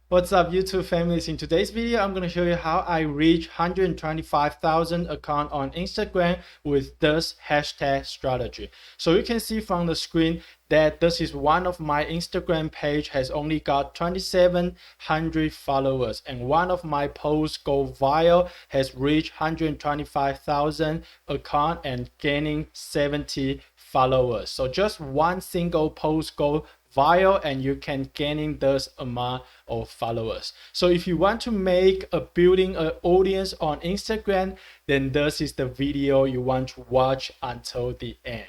What's up, YouTube families? In today's video, I'm going to show you how I reach 125,000 account on Instagram with this hashtag strategy. So you can see from the screen that this is one of my Instagram page has only got 2,700 followers, and one of my posts go viral has reached 125,000 account and gaining 70 followers. So just one single post go viral and you can gaining this amount of followers. So if you want to make a building an audience on Instagram, then this is the video you want to watch until the end.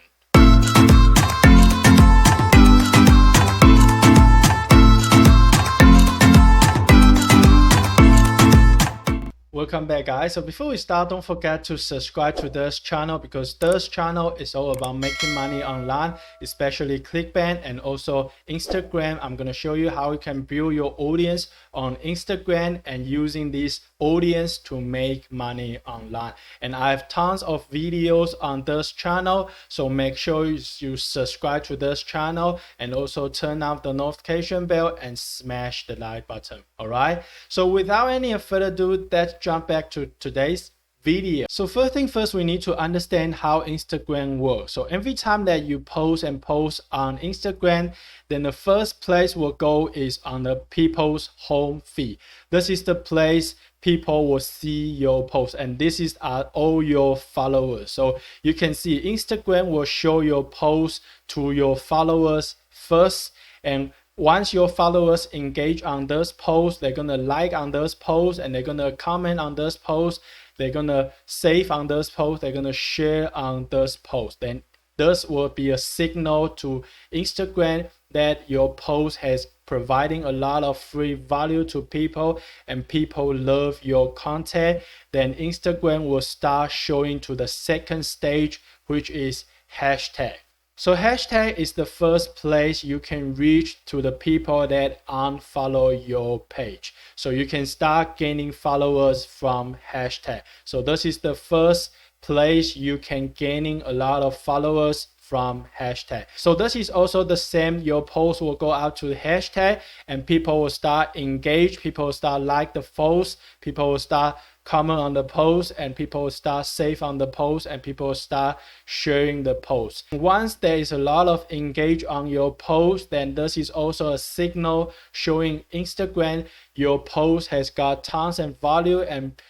Welcome back, guys. So before we start, don't forget to subscribe to this channel, because this channel is all about making money online, especially Clickbank and also Instagram. I'm going to show you how you can build your audience on Instagram and using this audience to make money online. And I have tons of videos on this channel, so make sure you subscribe to this channel and also turn on the notification bell and smash the like button. All right, so without any further ado, let's jump back to today's video. So first thing first, we need to understand how Instagram works. So every time that you post on Instagram, then the first place will go is on the people's home feed. This is the place people will see your post, and this is all your followers. So you can see Instagram will show your post to your followers first, and once your followers engage on this post, they're gonna like on this post, and they're gonna comment on this post, they're gonna save on this post, they're gonna share on this post. Then this will be a signal to Instagram that your post has providing a lot of free value to people and people love your content. Then Instagram will start showing to the second stage, which is hashtag. So hashtag is the first place you can reach to the people that unfollow your page. So you can start gaining followers from hashtag. So this is the first place you can gaining a lot of followers from hashtag. So this is also the same. Your post will go out to the hashtag and people will start engage, people will start like the post, people will start comment on the post, and people will start save on the post, and people will start sharing the post. Once there is a lot of engage on your post, then this is also a signal showing Instagram your post has got tons of value and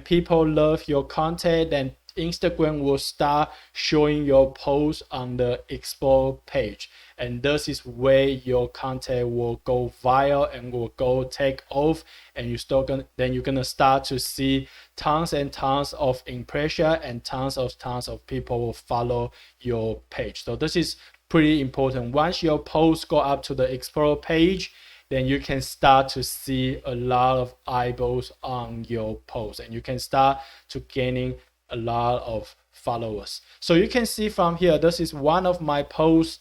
people love your content. Then Instagram will start showing your post on the explore page, and this is where your content will go viral and will go take off, and you're gonna start to see tons and tons of impression, and tons of people will follow your page. So this is pretty important. Once your posts go up to the explore page, then you can start to see a lot of eyeballs on your post, and you can start to gaining a lot of followers. So you can see from here, this is one of my posts.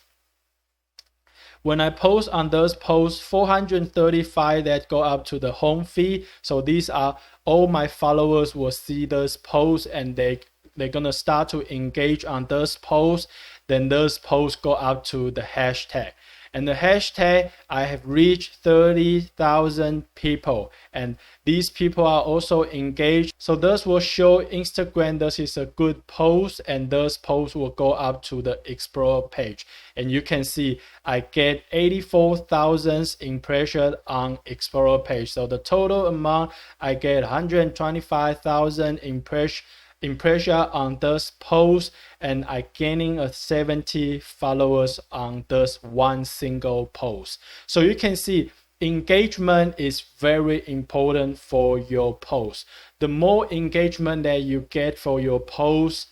When I post on those posts, 435 that go up to the home feed. So these are all my followers will see those posts, and they're gonna start to engage on those posts. Then those posts go up to the hashtag. And the hashtag, I have reached 30,000 people, and these people are also engaged. So this will show Instagram this is a good post, and those posts will go up to the explore page. And you can see I get 84,000 impressions on explore page. So the total amount, I get 125,000 impression on this post, and I gaining a 70 followers on this one single post. So you can see engagement is very important for your post. The more engagement that you get for your post,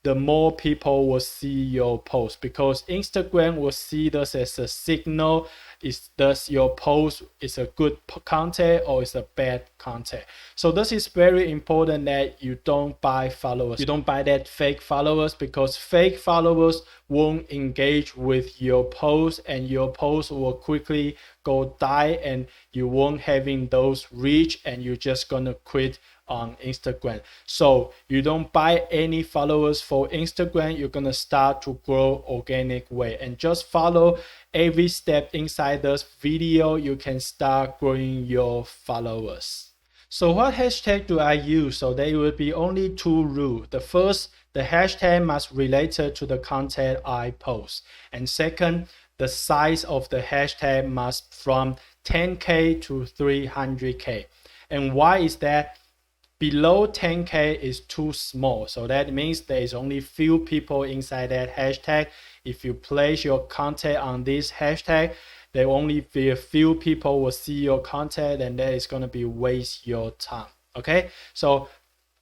the more people will see your post, because Instagram will see this as a signal. Is thus your post is a good content or is a bad content. So this is very important that you don't buy followers. You don't buy that fake followers, because fake followers won't engage with your post, and your post will quickly go die, and you won't having those reach, and you're just gonna quit on Instagram. So you don't buy any followers for Instagram, you're gonna start to grow organic way, and just follow every step inside this video. You can start growing your followers. So what hashtag do I use? So there will be only two rules. The first, the hashtag must relate to the content I post, and second, the size of the hashtag must from 10K to 300K. And why is that? Below 10K is too small, so that means there is only few people inside that hashtag. If you place your content on this hashtag, there will only be a few people will see your content, and that is going to be waste your time. Okay, so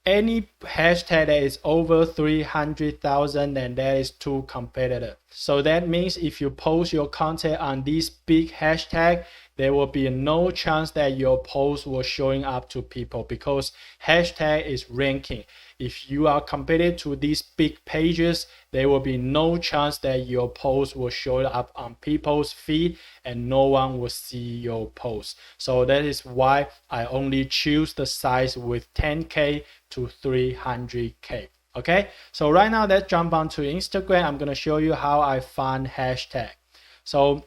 any hashtag that is over 300,000, and that is too competitive. So that means if you post your content on this big hashtag, there will be no chance that your post will showing up to people, because hashtag is ranking. If you are compared to these big pages, there will be no chance that your post will show up on people's feed, and no one will see your post. So that is why I only choose the size with 10K to 300K. Okay, so right now let's jump onto Instagram. I'm going to show you how I find hashtag. So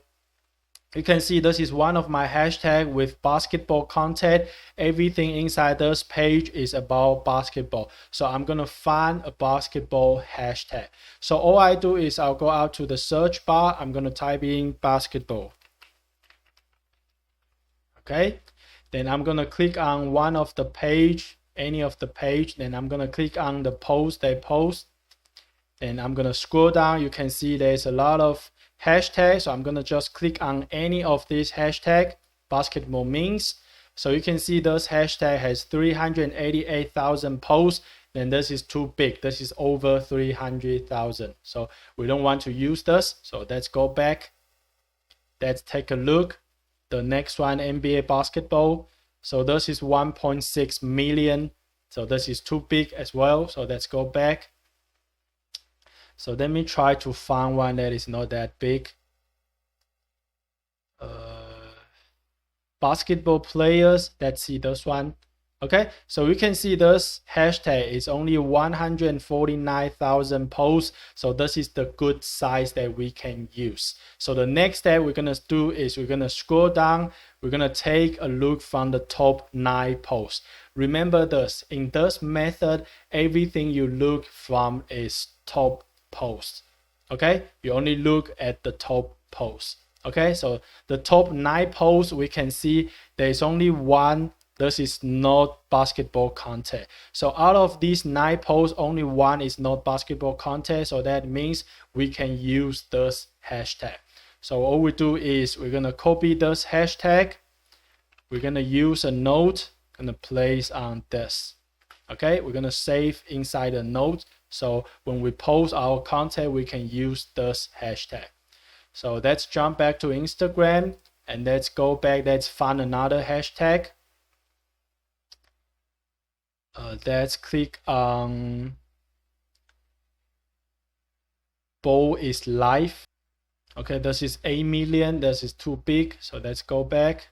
you can see this is one of my hashtag with basketball content. Everything inside this page is about basketball. So I'm going to find a basketball hashtag. So all I do is I'll go out to the search bar. I'm going to type in basketball. Okay. Then I'm going to click on one of the page, any of the page. Then I'm going to click on the post they post. Then I'm going to scroll down. You can see there's a lot of hashtag, so I'm gonna just click on any of these hashtag, basketball memes. So you can see this hashtag has 388,000 posts, then this is too big, this is over 300,000, so we don't want to use this. So let's go back, let's take a look. The next one, NBA basketball, so this is 1.6 million, so this is too big as well. So let's go back. So let me try to find one that is not that big. Basketball players, let's see this one. Okay, so we can see this hashtag is only 149,000 posts. So this is the good size that we can use. So the next step we're gonna do is we're gonna scroll down. We're gonna take a look from the top 9 posts. Remember this, in this method, everything you look from is top post. Okay, you only look at the top post. Okay, so the top 9 posts, we can see there's only one. This is not basketball content. So out of these 9 posts, only one is not basketball content. So that means we can use this hashtag. So all we do is we're gonna copy this hashtag. We're gonna use a note, gonna place on this. Okay, we're gonna save inside a note. So when we post our content, we can use this hashtag. So let's jump back to Instagram, and let's go back. Let's find another hashtag. Let's click on ball is life. Okay, this is 8 million. This is too big. So let's go back.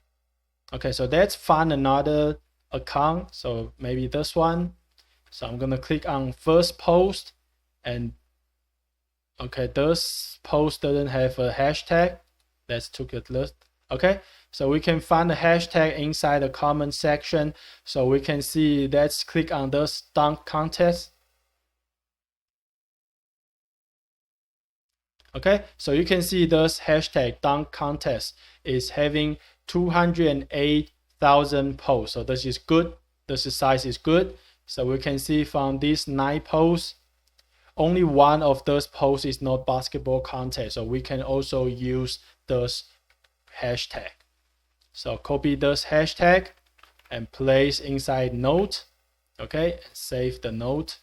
Okay, so let's find another account. So maybe this one. So I'm gonna click on first post, and okay, this post doesn't have a hashtag. Let's take a look. Okay, so we can find the hashtag inside the comment section. So we can see, let's click on this dunk contest. Okay, so you can see this hashtag dunk contest is having 208,000 posts. So this is good. This size is good. So we can see from these 9 posts, only one of those posts is not basketball content. So we can also use this hashtag. So copy this hashtag and place inside note. Okay, and save the note.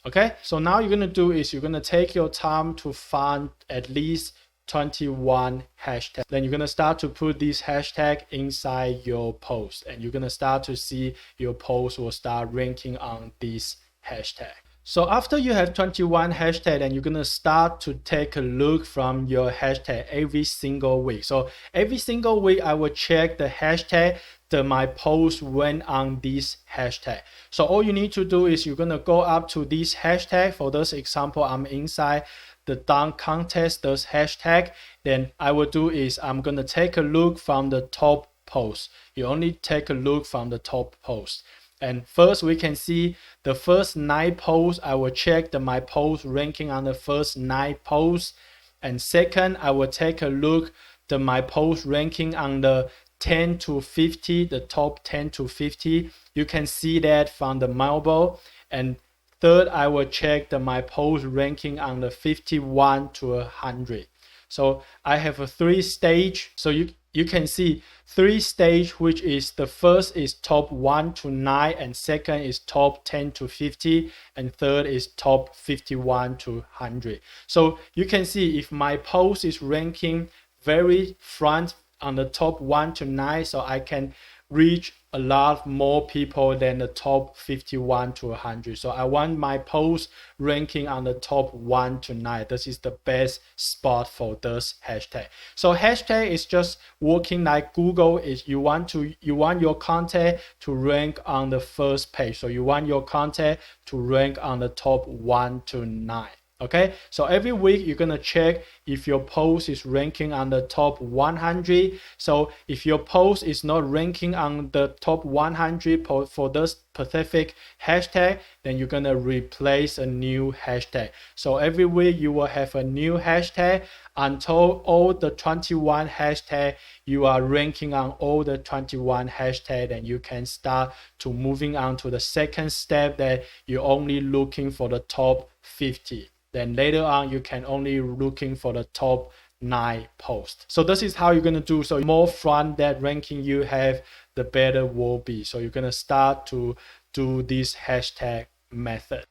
Okay, so now you're gonna do is you're gonna take your time to find at least 21 hashtags. Then you're gonna start to put these hashtags inside your post, and you're gonna start to see your post will start ranking on these hashtags. So after you have 21 hashtag, then you're gonna start to take a look from your hashtag every single week. So every single week I will check the hashtag that my post went on this hashtag. So all you need to do is you're gonna go up to this hashtag. For this example, I'm inside the down contest, this hashtag. Then I will do is I'm gonna take a look from the top post. You only take a look from the top post. And first we can see the first 9 posts. I will check my post ranking on the first 9 posts. And second, I will take a look at my post ranking on the 10 to 50, the top 10 to 50. You can see that from the mobile. And third, I will check my post ranking on the 51 to 100. So I have a 3 stage. So you can see 3 stage, which is the first is top 1 to 9, and second is top 10 to 50, and third is top 51 to 100. So you can see if my post is ranking very front on the top 1 to 9, so I can reach a lot more people than the top 51 to 100. So I want my post ranking on the top 1 to 9. This is the best spot for this hashtag. So hashtag is just working like Google. Is you want your content to rank on the first page. So you want your content to rank on the top 1 to 9. Okay, so every week you're gonna check if your post is ranking on the top 100. So if your post is not ranking on the top 100 for this specific hashtag, then you're gonna replace a new hashtag. So every week you will have a new hashtag until all the 21 hashtag you are ranking on all the 21 hashtag, and you can start to moving on to the second step that you're only looking for the top 50. Then later on, you can only looking for the top 9 posts. So this is how you're going to do. So more front that ranking you have, the better will be. So you're going to start to do this hashtag method.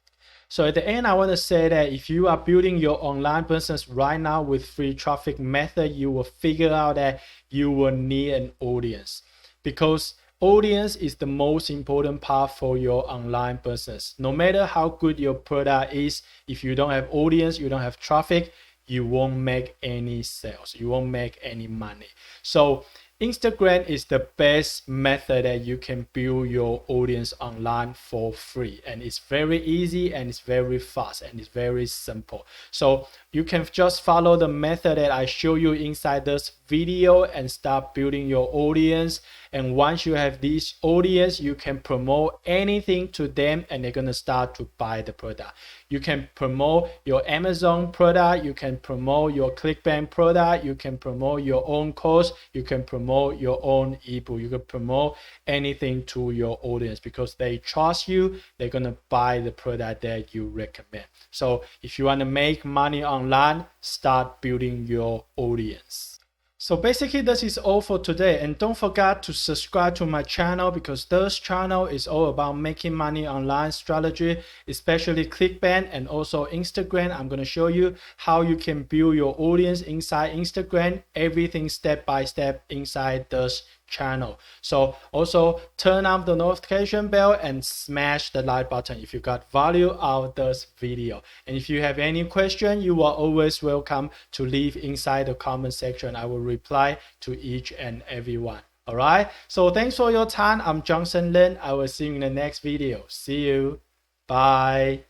So at the end, I want to say that if you are building your online business right now with free traffic method, you will figure out that you will need an audience, because audience is the most important part for your online business. No matter how good your product is, if you don't have audience, you don't have traffic, you won't make any sales, you won't make any money. So Instagram is the best method that you can build your audience online for free, and it's very easy, and it's very fast, and it's very simple. So you can just follow the method that I show you inside this video and start building your audience. And once you have this audience, you can promote anything to them, and they're gonna start to buy the product. You can promote your Amazon product, you can promote your Clickbank product, you can promote your own course, you can promote your own ebook, you can promote anything to your audience, because they trust you, they're gonna buy the product that you recommend. So if you want to make money online, start building your audience. So basically this is all for today, and don't forget to subscribe to my channel, because this channel is all about making money online strategy, especially Clickbank and also Instagram. I'm going to show you how you can build your audience inside Instagram, everything step by step inside this channel. So also turn on the notification bell and smash the like button if you got value out of this video. And if you have any question, you are always welcome to leave inside the comment section. I will reply to each and every one. All right, so thanks for your time. I'm Johnson Lin. I will see you in the next video. See you. Bye.